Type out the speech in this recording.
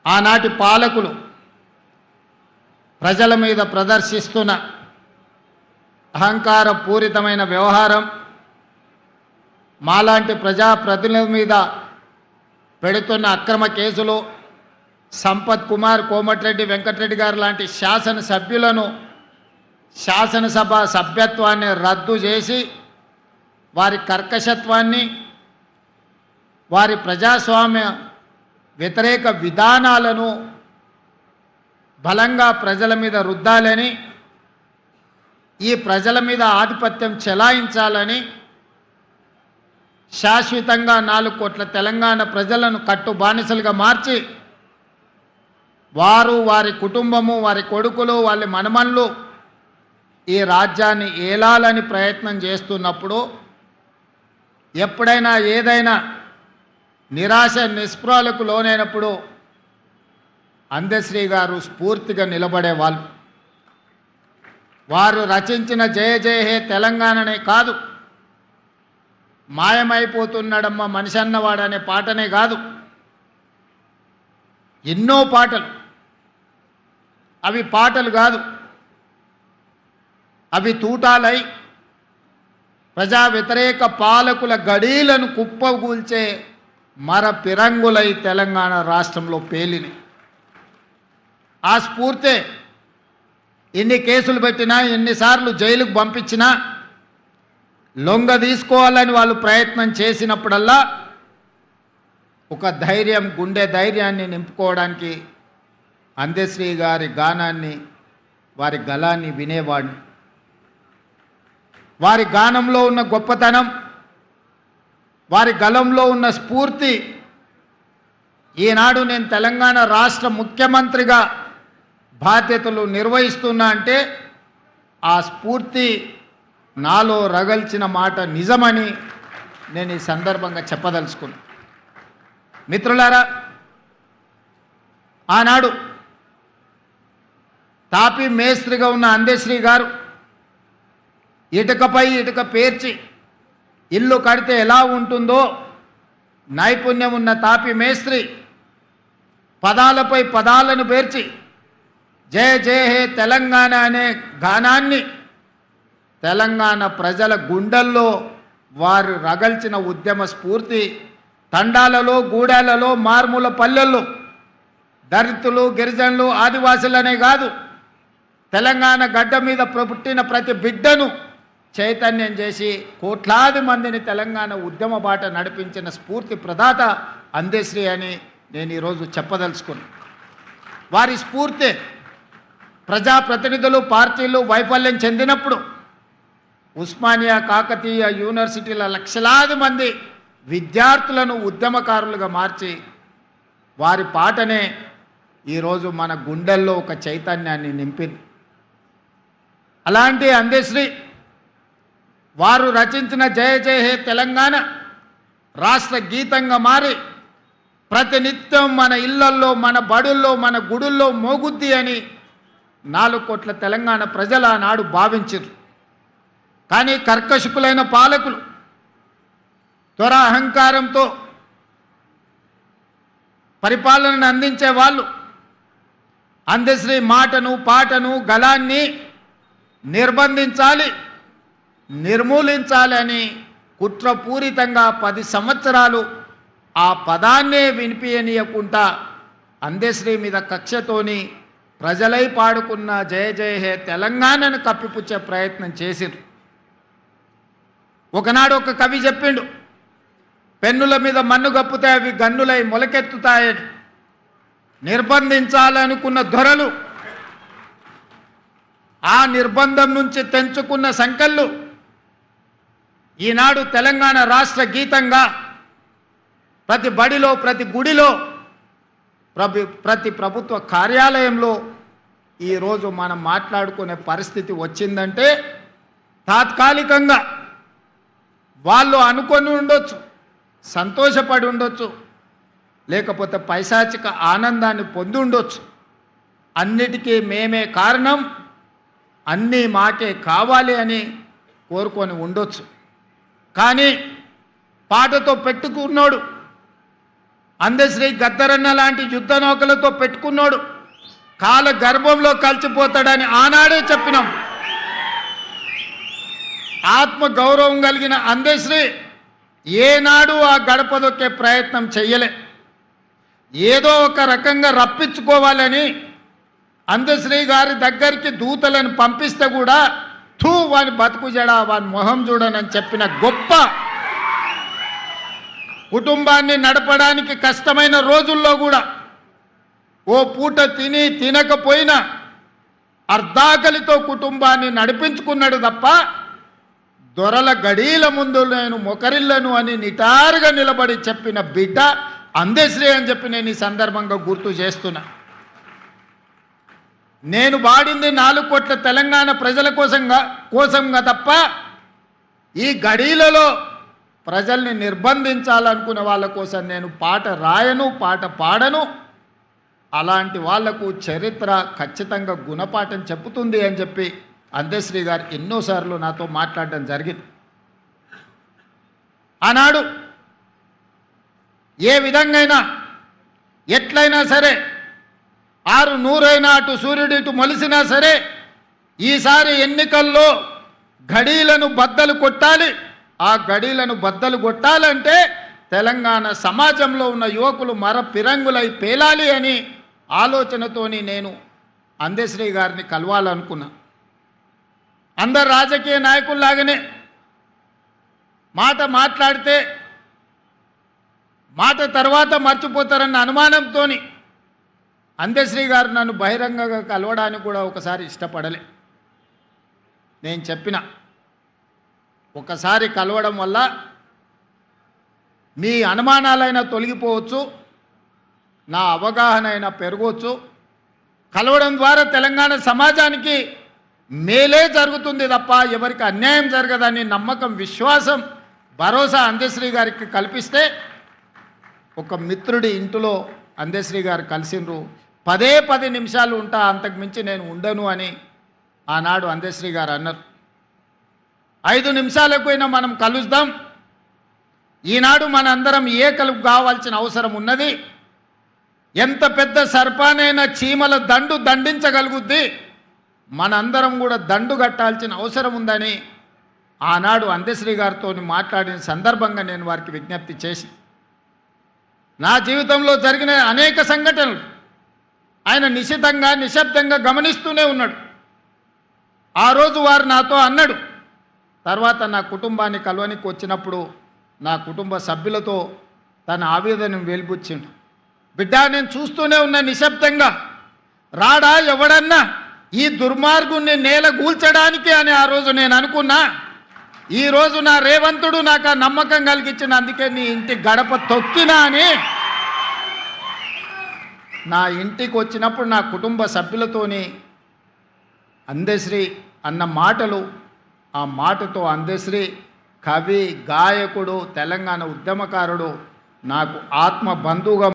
ఆనాటి పాలకులు ప్రజల మీద ప్రదర్శిస్తున్న అహంకార పూరితమైన వ్యవహారం, మాలాంటి ప్రజాప్రతినిధుల మీద పెడుతున్న అక్రమ కేసులు, సంపత్ కుమార్, కోమటిరెడ్డి వెంకటరెడ్డి గారు లాంటి శాసనసభ్యులను శాసనసభ సభ్యత్వాన్ని రద్దు చేసి వారి కర్కశత్వాన్ని, వారి ప్రజాస్వామ్య వ్యతిరేక విధానాలను బలంగా ప్రజల మీద రుద్దాలని, ఈ ప్రజల మీద ఆధిపత్యం చెలాయించాలని శాశ్వతంగా 4 కోట్ల తెలంగాణ ప్రజలను కట్టు బానిసలుగా మార్చి వారు, వారి కుటుంబము, వారి కొడుకులు, వాళ్ళ మనమన్లు ఈ రాజ్యాన్ని ఏలాలని ప్రయత్నం చేస్తున్నప్పుడు, ఎప్పుడైనా ఏదైనా నిరాశ నిస్పృహలకు లోనైనప్పుడు అందశ్రీ గారు స్ఫూర్తిగా నిలబడేవాళ్ళు. వారు రచించిన జయ జయ హే తెలంగాణనే కాదు, మాయమైపోతున్నాడమ్మ మనిషి అన్నవాడనే పాటనే కాదు, ఎన్నో పాటలు. అవి పాటలు కాదు, అవి తూటాలై ప్రజా వ్యతిరేక పాలకుల గడీలను కుప్పగూల్చే మర పిరంగులై తెలంగాణ రాష్ట్రంలో పేలిని. ఆ స్ఫూర్తే ఎన్ని కేసులు పెట్టినా, ఎన్నిసార్లు జైలుకు పంపించినా, లొంగ తీసుకోవాలని వాళ్ళు ప్రయత్నం చేసినప్పుడల్లా ఒక ధైర్యం, గుండె ధైర్యాన్ని నింపుకోవడానికి అందశ్రీ గారి గానాన్ని, వారి గళాన్ని వినేవాడిని. వారి గానంలో ఉన్న గొప్పతనం, వారి గళంలో ఉన్న స్ఫూర్తి, ఈనాడు నేను తెలంగాణ రాష్ట్ర ముఖ్యమంత్రిగా బాధ్యతలు నిర్వహిస్తున్నా అంటే ఆ స్ఫూర్తి నాలో రగల్చిన మాట నిజమని నేను ఈ సందర్భంగా చెప్పదలుచుకున్నాను. మిత్రులారా, ఆనాడు తాపీ మేస్త్రిగా ఉన్న అందశ్రీ గారు ఇటుకపై ఇటుక పేర్చి ఇల్లు కడితే ఎలా ఉంటుందో నైపుణ్యం ఉన్న తాపీ మేస్త్రి పదాలపై పదాలను పేర్చి జయ జయ హే తెలంగాణ అనే గానాన్ని తెలంగాణ ప్రజల గుండెల్లో వారు రగల్చిన ఉద్యమ స్ఫూర్తి తండాలలో, గూడాలలో, మార్మూల పల్లెల్లో దళితులు, గిరిజనులు, ఆదివాసులనే కాదు, తెలంగాణ గడ్డ మీద పుట్టిన ప్రతి బిడ్డను చైతన్యం చేసి కోట్లాది మందిని తెలంగాణ ఉద్యమ బాట నడిపించిన స్ఫూర్తి ప్రదాత అందశ్రీ అని నేను ఈరోజు చెప్పదలుచుకున్నాను. వారి స్ఫూర్తి ప్రజాప్రతినిధులు, పార్టీలు వైఫల్యం చెందినప్పుడు ఉస్మానియా, కాకతీయ యూనివర్సిటీల లక్షలాది మంది విద్యార్థులను ఉద్యమకారులుగా మార్చి వారి పాటనే ఈరోజు మన గుండెల్లో ఒక చైతన్యాన్ని నింపింది. అలాంటి అందశ్రీ వారు రచించిన జయ జయ హే తెలంగాణ రాష్ట్ర గీతంగా మారి ప్రతినిత్యం మన ఇళ్లల్లో, మన బడుల్లో, మన గుడుల్లో మోగుద్ది అని 4 కోట్ల తెలంగాణ ప్రజలు ఆనాడు భావించారు. కానీ కర్కశకులైన పాలకులు త్వర అహంకారంతో పరిపాలనను అందించే వాళ్ళు అందశ్రీ మాటను, పాటను, గళాన్ని నిర్బంధించాలి, నిర్మూలించాలి అని కుట్రపూరితంగా 10 సంవత్సరాలు ఆ పదాన్నే వినిపించనీయకుండా అందశ్రీ మీద కక్షతోని ప్రజలై పాడుకున్న జయ జయ హే తెలంగాణను కప్పిపుచ్చే ప్రయత్నం చేసిరు. ఒకనాడు ఒక కవి చెప్పిండు, పెన్నుల మీద మన్ను గప్పుతే అవి గన్నులై మొలకెత్తుతాయని. నిర్బంధించాలనుకున్న దొరలు ఆ నిర్బంధం నుంచి తెంచుకున్న సంకళ్ళు ఈనాడు తెలంగాణ రాష్ట్ర గీతంగా ప్రతి బడిలో, ప్రతి గుడిలో, ప్రతి ప్రభుత్వ కార్యాలయంలో ఈరోజు మనం మాట్లాడుకునే పరిస్థితి వచ్చిందంటే తాత్కాలికంగా వాళ్ళు అనుకొని ఉండొచ్చు, సంతోషపడి ఉండొచ్చు, లేకపోతే పైశాచిక ఆనందాన్ని పొంది ఉండొచ్చు. అన్నిటికీ మేమే కారణం, అన్నీ మాకే కావాలి అని కోరుకొని ఉండొచ్చు. కానీ పాటతో పెట్టుకున్నాడు అందశ్రీ గద్దరన్న లాంటి యుద్ధ నౌకలతో పెట్టుకున్నాడు, కాల గర్భంలో కలిసిపోతాడని ఆనాడే చెప్పినాం. ఆత్మ గౌరవం కలిగిన అందశ్రీ ఏనాడు ఆ గడప దొక్కే ప్రయత్నం చెయ్యలే. ఏదో ఒక రకంగా రప్పించుకోవాలని అందశ్రీ గారి దగ్గరికి దూతలను పంపిస్తే కూడా వాని బతుకు జడ వాని మొహం చూడనని చెప్పిన గొప్ప, కుటుంబాన్ని నడపడానికి కష్టమైన రోజుల్లో కూడా ఓ పూట తిని తినకపోయినా అర్ధాకలితో కుటుంబాన్ని నడిపించుకున్నాడు తప్ప దొరల గడీల ముందు నేను మొకరిల్లను అని నిటారుగా నిలబడి చెప్పిన బిడ్డ అందశ్రీ అని చెప్పి నేను ఈ సందర్భంగా గుర్తు చేస్తున్నా. నేను వాడింది 4 కోట్ల తెలంగాణ ప్రజల కోసంగా తప్ప ఈ గడీలలో ప్రజల్ని నిర్బంధించాలనుకునే వాళ్ళ కోసం నేను పాట రాయను, పాట పాడను. అలాంటి వాళ్లకు చరిత్ర ఖచ్చితంగా గుణపాఠం చెప్పుతుంది అని చెప్పి అందశ్రీ గారు ఎన్నోసార్లు నాతో మాట్లాడడం జరిగింది. ఆనాడు ఏ విధంగా ఎట్లయినా సరే 600 అయినా అటు సూర్యుడు ఇటు మొలిసినా సరే ఈసారి ఎన్నికల్లో గడీలను బద్దలు కొట్టాలి. ఆ గడీలను బద్దలు కొట్టాలంటే తెలంగాణ సమాజంలో ఉన్న యువకులు పిరంగులై పేలాలి అని ఆలోచనతోని నేను అందశ్రీ గారిని కలవాలనుకున్నా. అందరు రాజకీయ నాయకుల్లాగానే మాట్లాడితే మాట తర్వాత మర్చిపోతారన్న అనుమానంతో అందశ్రీ గారు నన్ను బహిరంగంగా కలవడానికి కూడా ఒకసారి ఇష్టపడలే. నేను చెప్పిన ఒకసారి కలవడం వల్ల మీ అనుమానాలైనా తొలగిపోవచ్చు, నా అవగాహన అయినా పెరగవచ్చు. కలవడం ద్వారా తెలంగాణ సమాజానికి మేలే జరుగుతుంది తప్ప ఎవరికి అన్యాయం జరగదని నమ్మకం, విశ్వాసం, భరోసా అందశ్రీ గారికి కల్పిస్తే ఒక మిత్రుడి ఇంటిలో అందశ్రీ గారు కలిసిండ్రు. 10 నిమిషాలు ఉంటా, అంతకు మించి నేను ఉండను అని ఆనాడు అందశ్రీ గారు అన్నారు. 5 నిమిషాలకు అయినా మనం కలుద్దాం. ఈనాడు మనందరం ఏకలు కావాల్సిన అవసరం ఉన్నది. ఎంత పెద్ద సర్పానైనా చీమల దండించగలుగుద్ది, మనందరం కూడా దండు కట్టాల్సిన అవసరం ఉందని ఆనాడు అందశ్రీ గారితో మాట్లాడిన సందర్భంగా నేను వారికి విజ్ఞప్తి చేసి, నా జీవితంలో జరిగిన అనేక సంఘటనలు ఆయన నిశ్శబ్దంగా గమనిస్తూనే ఉన్నాడు. ఆ రోజు వారు నాతో అన్నాడు, తర్వాత నా కుటుంబాన్ని కలవనికి వచ్చినప్పుడు నా కుటుంబ సభ్యులతో తన ఆవేదనను వెలిబుచ్చిండు. బిడ్డ, నేను చూస్తూనే ఉన్నా నిశ్శబ్దంగా, రాడా ఎవడన్నా ఈ దుర్మార్గుణ్ణి నేల కూల్చడానికి అని ఆ రోజు నేను అనుకున్నా. ఈరోజు నా రేవంతుడు నాకు ఆ నమ్మకం కలిగించిన, అందుకే నీ ఇంటి గడప తొక్కినా అని నా ఇంటికి వచ్చినప్పుడు నా కుటుంబ సభ్యులతోని అందశ్రీ అన్న మాటలు, ఆ మాటతో అందశ్రీ కవి, గాయకుడు, తెలంగాణ ఉద్యమకారుడు, నాకు ఆత్మ బంధువుగా